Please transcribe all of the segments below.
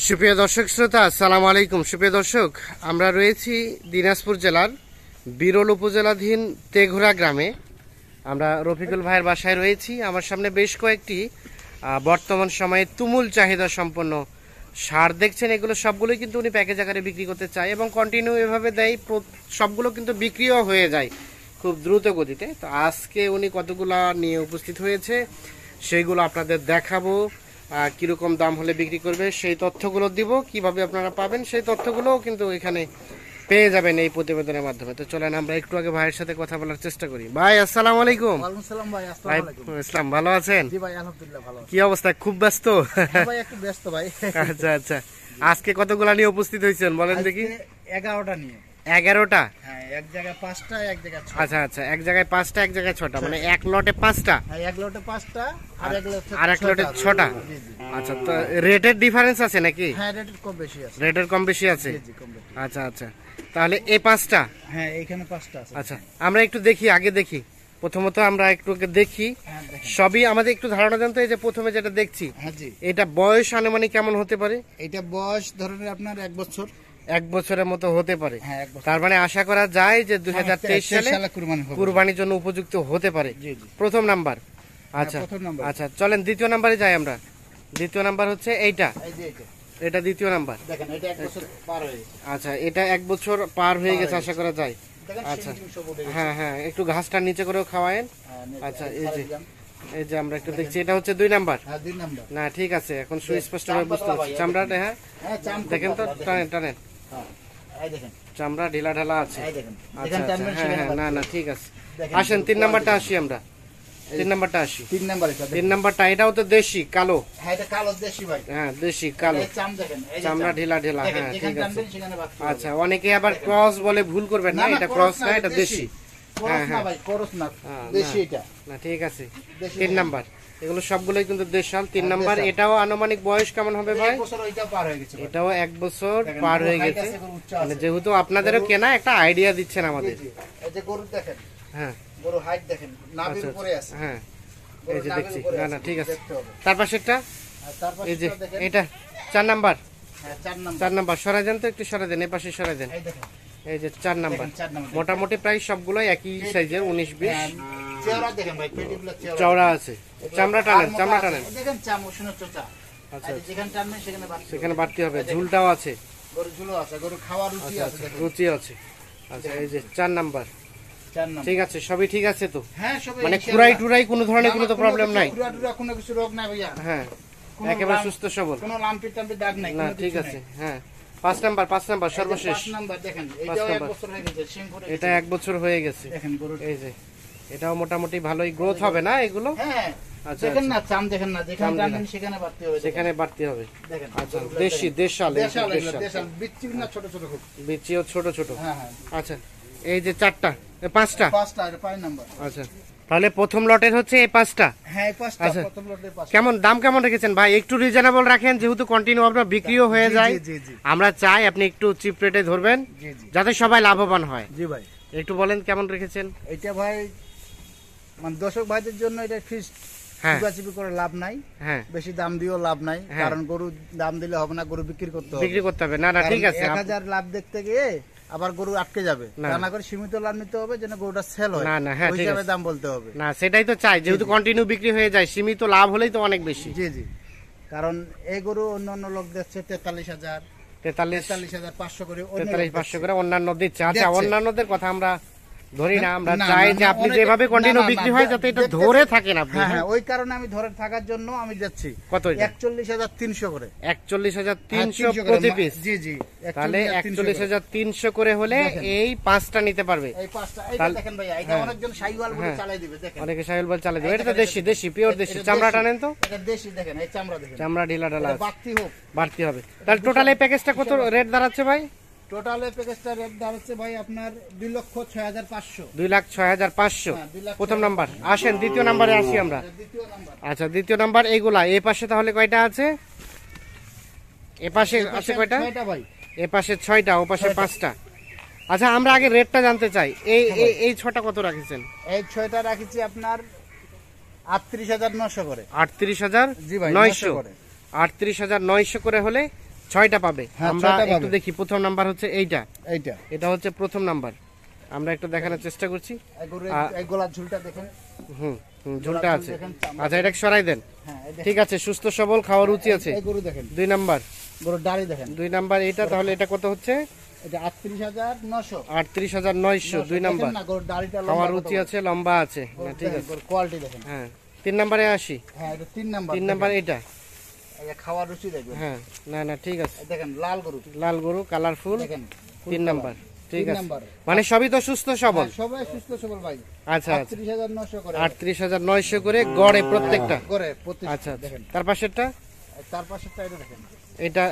সুপ্রিয় দর্শক শ্রোতা, আসসালামু আলাইকুম। সুপ্রিয় দর্শক, আমরা রয়েছি দিনাজপুর জেলার বিরল উপজেলাধীন তেঘুরা গ্রামে। আমরা রফিকুল ভাইয়ের বাসায় রয়েছি। আমার সামনে বেশ কয়েকটি বর্তমান সময়ে তুমুল চাহিদা সম্পন্ন সার দেখছেন। এগুলো সবগুলোই কিন্তু উনি প্যাকেজ আকারে বিক্রি করতে চায় এবং কন্টিনিউ এভাবে দেয়। সবগুলো কিন্তু বিক্রিও হয়ে যায় খুব দ্রুত গতিতে। তো আজকে উনি কতগুলা নিয়ে উপস্থিত হয়েছে সেইগুলো আপনাদের দেখাবো। কিরকম দাম হলে বিক্রি করবে সেই তথ্যগুলো দিব, কিভাবে আপনারা পাবেন সেই তথ্যগুলোও কিন্তু এখানে পেয়ে যাবেন এই প্রতিবেদনের মাধ্যমে। তো চলেন আমরা একটু আগে ভাইয়ের সাথে কথা বলার চেষ্টা করি। ভাই আসসালামু আলাইকুম। ওয়ালাইকুম আসসালাম ভাই। আসসালামু আলাইকুম। ইসলাম, ভালো আছেন? জি ভাই, আলহামদুলিল্লাহ ভালো। কি অবস্থা? খুব ব্যস্ত? ভাই একটু ব্যস্ত ভাই। আচ্ছা আচ্ছা, আজকে কতগুলা নিয়ে উপস্থিত হয়েছেন বলেন দেখি? 11টা নিয়ে। 11টা? হ্যাঁ, এক জায়গায় 5টা, এক জায়গায় 6টা। আচ্ছা আচ্ছা, এক জায়গায় 5টা, এক জায়গায় 6টা, মানে এক লটে 5টা। হ্যাঁ, এক লটে 5টা আর এক লটে 6টা। আচ্ছা, তো রেটের ডিফারেন্স আছে নাকি? হ্যাঁ, রেটের কম বেশি আছে। রেটের কম বেশি আছে? জি কম বেশি। আচ্ছা আচ্ছা, তাহলে এই 5টা? হ্যাঁ, এখানে 5টা আছে। আচ্ছা, আমরা একটু দেখি, আগে দেখি। প্রথমত আমরা একটু দেখি সবই, আমাদের একটু ধারণা জানতে। এই যে প্রথমে যেটা দেখছি, হ্যাঁ জি, এটা বয়স আনুমানিক কেমন হতে পারে? এটা বয়স ধরেন আপনার 1 বছর। 1 বছরের মতো হতে পারে। হ্যাঁ, 1 বছর। তার মানে আশা করা যায় যে 2023 সালে কুরবানির জন্য উপযুক্ত হতে পারে। জি জি, প্রথম নাম্বার। আচ্ছা আচ্ছা, চলেন দ্বিতীয় নাম্বারে যাই আমরা। দ্বিতীয় নাম্বার হচ্ছে এইটা। এই যে এটা, এটা দ্বিতীয় নাম্বার। দেখেন এটা 1 বছর পার হয়ে গেছে। আচ্ছা, এটা 1 বছর পার হয়ে গেছে আশা করা যায়। আচ্ছা, হ্যাঁ হ্যাঁ, একটু ঘাসটা নিচে করেও খাওয়ায়েন। আচ্ছা, এই যে আমরা একটু দেখছি, এটা হচ্ছে 2 নাম্বার। হ্যাঁ, 2 নাম্বার। না ঠিক আছে, এখন সুস্পষ্ট ভাবে বুঝতে পারছি। চামড়াটা, হ্যাঁ দেখেন তো, টানেন টানেন। এই দেখেন চামড়া ঢিলা ঢালা আছে। এই দেখেন, আচ্ছা আচ্ছা, হ্যাঁ হ্যাঁ, না না ঠিক আছে। আসেন 3 নাম্বারটা আসি আমরা। 3 নাম্বারটা আসি। 3 নাম্বার এটা। 3 নাম্বারটা, এটাও তো দেশি কালো। হ্যাঁ, এটা কালো দেশি ভাই। হ্যাঁ, দেশি কালো, চামড়া ঢিলা ঢিলা। হ্যাঁ ঠিক আছে। আচ্ছা, অনেকে আবার ক্রস বলে ভুল করবেন না, এটা ক্রস না, এটা দেশি। হ্যাঁ হ্যাঁ ভাই, ক্রস না, দেশি এটা। না ঠিক আছে। 3 নাম্বার, এগুলো সবগুলোই কিন্তু দেশাল। 3 নাম্বার, এটাও আনুমানিক বয়স কেমন হবে ভাই? এটাও 1 বছর পার হয়ে গেছে। মানে যেহেতু আপনাদেরও কেনা, একটা আইডিয়া দিচ্ছেন আমাদের। এই যে গরু দেখেন, হ্যাঁ গরু হাইট দেখেন, নাভির উপরে আছে। হ্যাঁ, এই যে দেখছি। না না ঠিক আছে। তার পাশেরটা, এই যে এটা 4 নাম্বার। হ্যাঁ, 4 নাম্বার। 4 নাম্বার সরাই দেন তো, একটু সরাই দেন, এই পাশে সরাই দেন। এই দেখেন, এই যে 4 নাম্বার। মোটামুটি প্রায় সবগুলোই একই সাইজের, 19-20। চেহারা দেখেন ভাই, পেটিগুলো চওড়া আছে। চামড়া টানেন, চামড়া টানেন। দেখেন চামড়া চোচা। আচ্ছা, যেখানে টানবেন সেখানে বাড়তি হবে। ঝুলটাও আছে, গরু ঝুলও আছে, গরু খাওয়ার রুচি আছে, রুচি আছে। আচ্ছা, এই যে 4 নাম্বার। 4 নাম্বার। ঠিক আছে, সবই ঠিক আছে তো? হ্যাঁ, সবই মানে খুরাই টুরাই কোনো ধরনের কোনো তো প্রবলেম নাই? খুরা কোনো কিছু রোগ নাই ভাইয়া। হ্যাঁ, একেবারে সুস্থ সবল, কোনো লাম্পি টাম্পি দাগ নাই। না ঠিক আছে। হ্যাঁ, 5 নাম্বার, 5 নাম্বার সর্বশেষ। 5 নাম্বার দেখেন, এটাও 1 বছর হয়ে গেছে, সিং করে এটা 1 বছর হয়ে গেছে। দেখেন গরু, এই যে এটাও মোটামুটি ভালোই গ্রোথ হবে না এগুলো? হ্যাঁ, আচ্ছা, দেখেন না, চাম দেখেন না, যেখানে টানবেন সেখানে বাড়তি হবে, সেখানে বাড়তি হবে। দেখেন। আচ্ছা, দেশি দেশাল, দেশাল বিচ্ছি না, ছোট ছোট খুব, বিচিও ছোট ছোট। হ্যাঁ হ্যাঁ। আচ্ছা, এই যে 4টা, 5টা। 5টা, এটা 5 নাম্বার। আচ্ছা, তাহলে প্রথম লটের হচ্ছে এই 5টা। হ্যাঁ, এই 5টা আচ্ছা, প্রথম লটে 5টা। কেমন দাম কেমন রেখেছেন ভাই? একটু রিজনেবল রাখেন, যেহেতু কন্টিনিউ আপনার বিক্রিও হয়ে যায়। জি জি, আমরা চাই আপনি একটু চিপ রেটে ধরবেন, জি জি, যাতে সবাই লাভবান হয়। জি ভাই। একটু বলেন কেমন রেখেছেন? এটা ভাই মানে দর্শক ভাইদের জন্য এটা ফিক্সড। হ্যাঁ চিপি করে লাভ নাই, হ্যাঁ, বেশি দাম দিয়েও লাভ নাই, কারণ গরু দাম দিলে হবে না, গরু বিক্রি করতে হবে, বিক্রি করতে হবে। না না ঠিক আছে। 1000 লাভ দেখতে গিয়ে আবার গরু আটকে যাবে, তা না করে সীমিত লাভ নিতে হবে, যেন গরুটা সেল হয়। না না, হ্যাঁ ঠিক আছে, দাম বলতে হবে। না সেটাই তো চাই, যেহেতু কন্টিনিউ বিক্রি হয়ে যায়, সীমিত লাভ হলেই তো অনেক বেশি। জি জি, কারণ এই গরু অন্য লোক দিচ্ছে 43,000, 43,500 করে, 43,500 করে অন্যান্য দিচ্ছে। আচ্ছা, অন্যান্যদের কথা আমরা ধরি না, আমরা চাই যে আপনি যেভাবে কন্টিনিউ বিক্রি হয় যাতে এটা ধরে থাকেন আপনি। হ্যাঁ, ওই কারণে আমি ধরে থাকার জন্য আমি যাচ্ছি কত? 41,300 করে। 41,300 প্রতি পিস? জি জি, তাহলে 41,300 করে হলে এই 5টা নিতে পারবে। এই 5টা, এটা দেখেন ভাই, এটা অনেকজন শাইওয়াল বলে চালাই দিবে, দেখেন অনেকে শাইওয়াল বলে চালাই দিবে। এটা তো দেশি, দেশি পিওর দেশি। চামড়া টানেন তো, এটা দেশি, দেখেন এই চামড়া দেখেন, চামড়া ঢিলা ঢালা আছে, বাড়তি হোক, বাড়তি হবে। তাহলে টোটাল এই প্যাকেজটা কত রেট দাঁড়াচ্ছে ভাই? টোটাল এই প্যাকেজটা রেট দাঁড়াচ্ছে ভাই আপনার 2,06,500। 2,06,500 প্রথম নাম্বার। আসেন দ্বিতীয় নাম্বারে আসি আমরা। দ্বিতীয় নাম্বার। আচ্ছা, দ্বিতীয় নাম্বার এইগুলা এই পাশে তাহলে কয়টা আছে? এ পাশে আছে কয়টা? 6টা ভাই। এ পাশে 6টা, ও পাশে 5টা। আচ্ছা, আমরা আগে রেটটা জানতে চাই। এই 6টা কত রাখছেন? এই 6টা রাখিছি আপনার 38,900 করে। 38,900 করে। 38,900 করে হলে 6টা পাবে। হ্যাঁ, আমরা 6টা একটু পাবে। দেখি, প্রথম নাম্বার হচ্ছে এইটা, এইটা এটা হচ্ছে প্রথম নাম্বার, আমরা একটু দেখানোর চেষ্টা করছি। এই গরুর এই গলার ঝুলটা দেখেন। হুম ঝুলটা ঝুল আছে। দেখেন, চামড়া আচ্ছা, এটা সরাই দেন। হ্যাঁ, এই দেখেন। ঠিক আছে, সুস্থ সবল, খাওয়ার রুচি আছে। এই গরু দেখেন, 2 নাম্বার, গরুর দাড়ি দেখেন। 2 নাম্বার এটা, তাহলে এটা কত হচ্ছে? এটা 38,900। 38,900, 2 নাম্বার। দেখেন না, গরুর দাড়িটা লম্বা খাওয়ার কত রুচি বড়। আছে, লম্বা আছে। না, ঠিক দেখেন, আছে। গরুর কোয়ালিটি দেখেন। হ্যাঁ, 3 নাম্বারে আসি। হ্যাঁ, এটা 3 নাম্বার। 3 নাম্বার এটা। এই যে খাওয়ার রুচি দেখবেন। হ্যাঁ, না না, ঠিক আছে। এই দেখেন লাল গরু লাল গরু, কালারফুল, দেখেন। 3 নাম্বার, ঠিক 3 আছে। নাম্বার। মানে সবই তো সুস্থ সবল। হ্যাঁ, সবাই সুস্থ সবল ভাই। আচ্ছা আচ্ছা, 38,900 করে 38,900 করে গড়ে প্রত্যেকটা। করে প্রতি। আচ্ছা আচ্ছা, দেখেন তার পাশেরটা তার পাশেরটা এটা দেখেন। এটা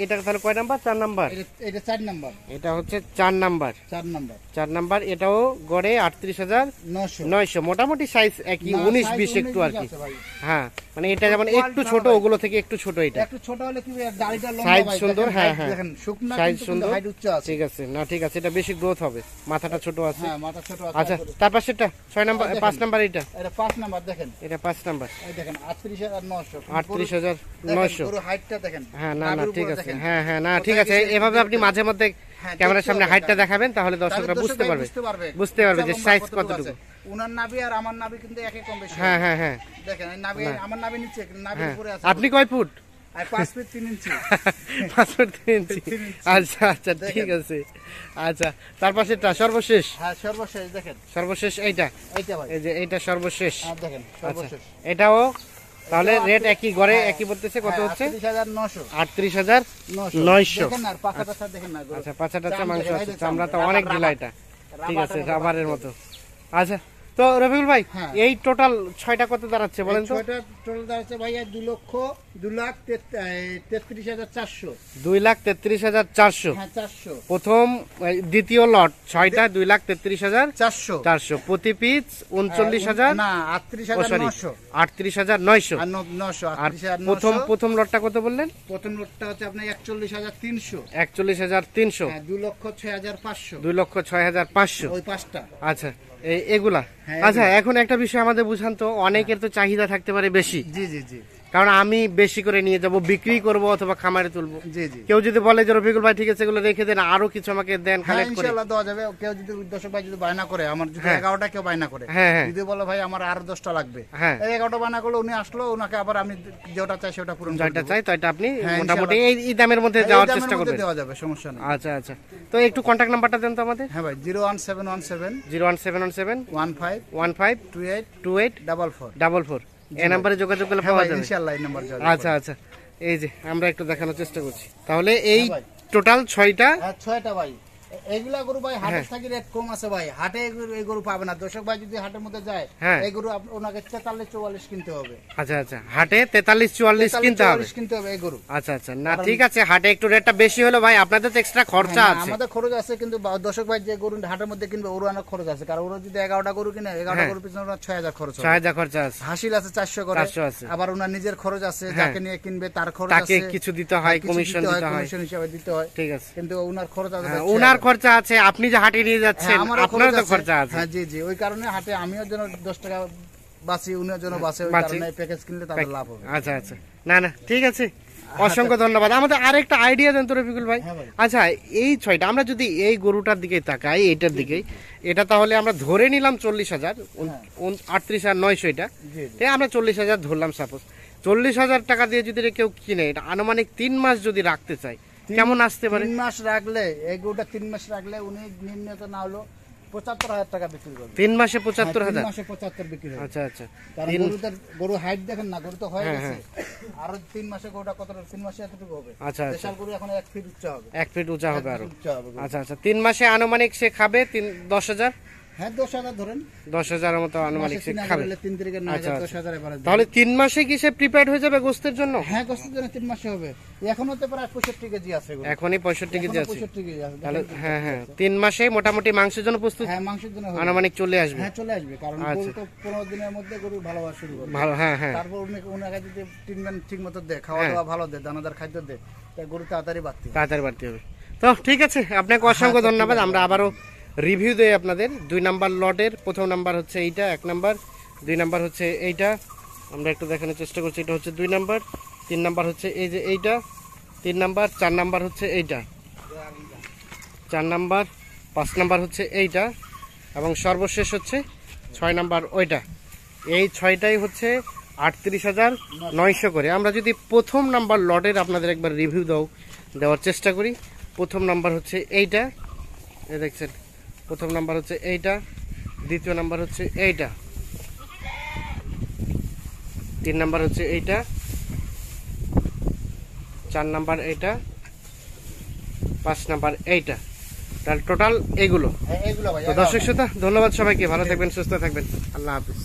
এটা তাহলে কয় নাম্বার? 4 নাম্বার। এটা 4 নাম্বার। এটা হচ্ছে 4 নাম্বার। 4 নাম্বার 4 নাম্বার, এটাও গড়ে 900। 38,900, মোটামুটি সাইজ একই, না, 19-20 size একটু আর কি। 19-20 আছে ভাই। হ্যাঁ, মানে এটা যেমন একটু ছোট, ভালো ভাই। ওগুলো থেকে একটু ছোট এটা। একটু ছোট হলে কি দাড়িটা লম্বা সাইজ ভাই, সুন্দর, দেখেন, হ্যাঁ height হ্যাঁ, দেখেন, শুকনা সাইজ কিন্তু সুন্দর, হাইট উচ্চ আছে। ঠিক আছে। না, ঠিক আছে, এটা বেশি গ্রোথ হবে, মাথাটা ছোট আছে। হ্যাঁ, মাথা ছোট আছে। আচ্ছা, তার পাশেরটা 6 নাম্বার, দেখেন। 5 নাম্বার এটা। এটা 5 নাম্বার দেখেন। এটা 5 নাম্বার, এই দেখেন 38,900। 38,900। পুরো হাইটটা দেখেন। হ্যাঁ, না না, নাভির ঠিক উপরে আছে। দেখেন। হ্যাঁ হ্যাঁ, না, ঠিক কোথায় আছে। গেছে এভাবে আপনি মাঝে মধ্যে হ্যাঁ, ক্যামেরার দেখতে সামনে হবে, হাইটটা তাহলে- দেখাবেন, তাহলে তাহলে দর্শকরা দর্শক বুঝতে ভাই পারবে, বুঝতে পারবে যে লম্বা সাইজ কতটুকু কতটুকু। আছে। উনার নাভি আর আমার নাভি কিন্তু একই কম বেশি। হ্যাঁ হ্যাঁ হ্যাঁ দেখেন এই নাভি, আমার নাভি নিচে, নাভির হ্যাঁ। উপরে আছে। আপনি কয় ফুট? আর 5 ফিট 3 ইঞ্চি। 5 ফুট 3 ইঞ্চি। 3 ইঞ্চি। আচ্ছা আচ্ছা, ঠিক আছে। আচ্ছা, তার পাশেরটা সর্বশেষ, হ্যাঁ, সর্বশেষ দেখেন। সর্বশেষ এইটা, এইটা ভাই। এই যে এইটা সর্বশেষ। হ্যাঁ, দেখেন আচ্ছা, সর্বশেষ। এটাও তাহলে এটাও রেট একই, গড়ে হ্যাঁ, একই বলতেছে, কত হ্যাঁ, হচ্ছে? 38,900। 38,900। দেখেন আর পাখাটা স্যার দেখেন না গরু। আচ্ছা, পাছাটা চাম মাংস দেখেন, এই আছে, যে চামড়া তো রাবার, অনেক রাবার। ঢিলা এটা। ঠিক আছে, রাবারের মতো রাবারের বাড়ছে। মতো। আচ্ছা, তো রবিউল ভাই, হ্যাঁ। এই টোটাল 6টা কত দাঁড়াচ্ছে বলেন তো? ছয়টা টোটাল দাঁড়াচ্ছে ভাইয়া 2,33,400। 2,33,400। হ্যাঁ, 400। প্রথম দ্বিতীয় লট 6টা 2,33,400। 400। প্রতি পিস 39,000, না, ও সরি 38,900। 38,900। আর 900, আর 38,900। প্রথম লটটা কত বললেন? প্রথম লটটা হচ্ছে আপনার 41,300। 41,300। হ্যাঁ, 2,06,500। 2,06,500। ওই 5টা। আচ্ছা, এগুলা। হ্যাঁ, আচ্ছা, এখন একটা বিষয় আমাদের বুঝান তো, অনেকের তো চাহিদা থাকতে পারে বেশি, জি জি জি কারণ আমি বেশি করে নিয়ে যাব, বিক্রি করব অথবা খামারে তুলবো। জি জি। কেউ যদি বলে যে রফিকুল ভাই ঠিক আছে, এগুলো রেখে দেন, আরো কিছু আমাকে দেন হ্যাঁ, কালেক্ট করে। ইনশাআল্লাহ দেওয়া যাবে। কেউ যদি দর্শক ভাই যদি বায়না করে, আমার যদি হ্যাঁ। 11টা কেউ বায়না করে, হ্যাঁ, হ্যাঁ। যদি বলে ভাই আমার আরো 10টা লাগবে, হ্যাঁ। এই 11টা বায়না করলে উনি আসলো, ওনাকে আবার আমি যেটা চাই সেটা পূরণ করে যেটা দেব। চাই তাইটা আপনি হ্যাঁ, মোটামুটি ইনশাআল্লাহ। এই দামের মধ্যে এই যাওয়ার দামের চেষ্টা মধ্যে করবেন। দেওয়া যাবে, সমস্যা নেই। আচ্ছা আচ্ছা, তো একটু কন্ট্যাক্ট নাম্বারটা দেন তো আমাদের। হ্যাঁ ভাই, 01717 01717 15 15 28 28 44। 44। এই নাম্বারে যোগাযোগ করলে হ্যাঁ পাওয়া ভাই, যাবে। ইনশাআল্লাহ এই নাম্বার যাবে। আচ্ছা আচ্ছা, এই যে আমরা একটু দেখানোর চেষ্টা করছি, তাহলে এই হ্যাঁ ভাই। টোটাল 6টা। হ্যাঁ, 6টা ভাই। এইগুলা গরু ভাই হাটের থাকি রেট কম আছে ভাই, হাটে এই গরু পাবে না। দর্শক ভাই যদি হাটের মধ্যে যায়, হ্যাঁ। এই গরু ওনাকে 43-44 কিনতে হবে। আচ্ছা আচ্ছা, হাটে 43-44 কিনতে হবে। 43 কিনতে হবে এই গরু। আচ্ছা আচ্ছা, না ঠিক আছে, হাটে একটু রেটটা বেশি হলো ভাই, আপনাদের তো এক্সট্রা খরচা হ্যাঁ, আছে। আমাদের খরচ আছে, কিন্তু দর্শক ভাই যে গরু হাটের মধ্যে কিনবে ওর অনেক খরচ আছে, কারণ ওরা যদি 11টা গরু কিনে, 11টা হ্যাঁ। গরুর পিছনে ওনার 6,000 খরচ হবে। 6,000 খরচা আছে। হাসিল আছে 400 করে, 400 আছে। আবার ওনার নিজের খরচ আছে, হ্যাঁ। যাকে নিয়ে কিনবে তার খরচ তাকে আছে, কিছু দিতে হয়, কিছু কমিশন দিতে হয়। কমিশন হিসাবে দিতে হয়। ঠিক আছে, কিন্তু ওনার খরচ আছে হ্যাঁ, ভাই ওনার 6,000। খরচা আছে, আপনি যে হাটে নিয়ে যাচ্ছেন হ্যাঁ, আমারও আপনারও তো খরচ খরচা আছে। হ্যাঁ, জি জি, ওই কারণে হাটে আমিও যেন 10 টাকা বাঁচি, উনিও যেন বাঁচে, ওই বাঁচি। কারণে প্যাকেজ কিনলে তাদের লাভ হবে। আচ্ছা আচ্ছা, না না, ঠিক আছে, অসংখ্য ধন্যবাদ। আমাদের আরেকটা আইডিয়া দেন তো রফিকুল ভাই। হ্যাঁ ভাই। আচ্ছা, এই 6টা আমরা যদি এই গরুটার দিকে তাকাই, এইটার দিকে, এটা তাহলে আমরা ধরে নিলাম 40,000, 38,900 এটা, জি জি। ঠিক আছে, আমরা 40,000 ধরলাম সাপোজ। 40,000 টাকা দিয়ে যদি কেউ কিনে, এটা আনুমানিক 3 মাস যদি রাখতে চায়, কেমন আসতে পারে? 3 মাস রাখলে, এই গরুটা 3 মাস রাখলে উনি নিম্নত না হলো 75,000 টাকা বিক্রি করবে। 3 মাসে হ্যাঁ, 75,000। 3 মাসে 75 বিক্রি হবে। আচ্ছা আচ্ছা, কারণ গরু হাইট দেখেন না, গরু তো হয়ে হ্যাঁ, গেছে, আরো 3 মাসে গরুটা কতটা, 3 মাসে এতটুকু হবে। আচ্ছা আচ্ছা, দেশাল গরু এখন 1 ফিট উচ্চ হবে। 1 ফিট উঁচা হবে 1 আরো। ফিট উচ্চ হবে গরু। আচ্ছা আচ্ছা, 3 মাসে আনুমানিক সে খাবে 10,000। হ্যাঁ, 10,000 ধরেন, 10,000 এর মতো আনুমানিক মাসে সে 3,000 খাবে। হলে 3 থেকে 9,000, আচ্ছা, আচ্ছা। 10,000 এবারে। তাহলে 3 মাসে কি সে প্রিপেয়ার্ড হয়ে যাবে গোস্তের জন্য? হ্যাঁ, গোস্তের জন্য 3 মাসে হবে। এখন হতে প্রায় 65 কেজি আছে গরু। এখনই 65 কেজি এখনো আছে। 65 কেজি আছে। তাহলে হ্যাঁ হ্যাঁ, 3 মাসে মোটামুটি মাংসের জন্য প্রস্তুত হ্যাঁ, মাংসের জন্য হবে। আনুমানিক চলে আসবে। হ্যাঁ, চলে আসবে, কারণ আচ্ছা। গরু তো 15 দিনের মধ্যে গরু ভালোবাসা শুরু করবে। ভালো, হ্যাঁ হ্যাঁ, তারপর ওনাকে যদি ট্রিটমেন্ট ঠিক মতো দেয়, খাওয়া হ্যাঁ। দাওয়া ভালো দেয়, দানাদার খাদ্য দেয়, তাই গরু তাড়াতাড়ি বাড়তি হয়। তাড়াতাড়ি বাড়তে হবে। তো ঠিক আছে, আপনাকে অসংখ্য ধন্যবাদ। আমরা আবারও রিভিউ দেই আপনাদের। 2 নাম্বার লটের প্রথম নাম্বার হচ্ছে এইটা, 1 নাম্বার, 2 নাম্বার হচ্ছে এইটা, আমরা একটু দেখানোর চেষ্টা করছি, এটা হচ্ছে 2 নাম্বার, 3 নাম্বার হচ্ছে এই যে এইটা, 3 নাম্বার, 4 নাম্বার হচ্ছে এইটা, 4 নাম্বার, 5 নাম্বার হচ্ছে এইটা, এবং সর্বশেষ হচ্ছে 6 নাম্বার ওইটা। এই 6টাই হচ্ছে 38,900 করে। আমরা যদি প্রথম নাম্বার লটের আপনাদের একবার রিভিউ দেওয়ার চেষ্টা করি। প্রথম নাম্বার হচ্ছে এইটা, এই দেখছেন, প্রথম নাম্বার হচ্ছে এইটা, দ্বিতীয় নাম্বার হচ্ছে এইটা, 3 নাম্বার হচ্ছে এইটা, 4 নাম্বার এইটা, 5 নাম্বার এইটা। তাহলে টোটাল এগুলো। এগুলো ভাই তো দর্শক শ্রোতা, ধন্যবাদ সবাইকে, ভালো থাকবেন, সুস্থ থাকবেন, আল্লাহ হাফিজ।